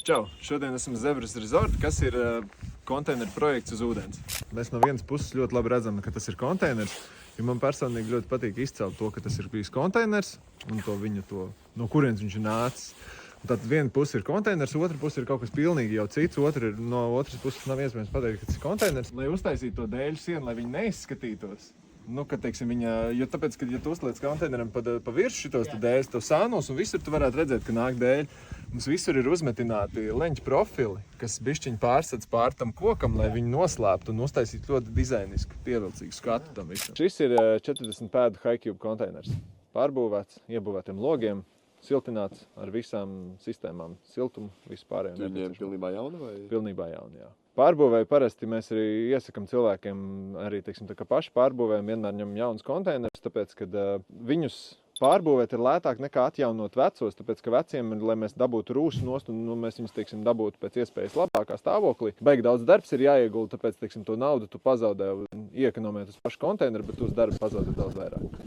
Čau! Šodien esam Zebras Resort, kas ir konteineru projekts uz ūdens. Mēs no vienas puses ļoti labi redzam, ka tas ir konteiners. Jo man personīgi ļoti patīk izcelt to, ka tas ir bijis konteiners un no kurienes viņš ir nācis. Tad viena puse ir konteiners, otra puse ir kaut kas pilnīgi jau cits. No otras puses nav iespējams pateikt, ka tas ir konteiners. Lai uztaisītu to dēļu sienu, lai viņi neizskatītos. Teiksim, tāpēc, kad ja tu uzliec konteineram pa virsmu šitos dēļus, tev sānos un visur tu varētu redzēt, ka nāk dēļi. Mums visur ir uzmetināti leņķu profili, kas bišķiņi pārsadz pār tam kokam, lai viņi noslēptu un uztaisītu ļoti dizainisku, pievilcīgu skatu tam visam. Šis ir 40 pēdu Hi-Cube konteiners. Pārbūvēts, iebūvētiem logiem, siltināts ar visām sistēmām, siltumu, vispārējiem. Viņiem pilnībā jauni vai? Pilnībā jauni, jā. Pārbūvēju parasti mēs arī iesakam cilvēkiem, arī, teiksim, tā kā paši pārbūvējam, vienmēr ņem jaunus konteinerus, tāpēc, kad viņus pārbūvēt ir lētāk nekā atjaunot vecos, tāpēc, ka veciem, lai mēs dabūtu rūšas nost un mēs viņus, teiksim, dabūtu pēc iespējas labākā stāvoklī. Baigi daudz darbs ir jāiegulda, tāpēc, teiksim, to naudu tu pazaudē iekonomēt uz pašu konteineru, bet tu uz darbu pazaudē daudz vairāk.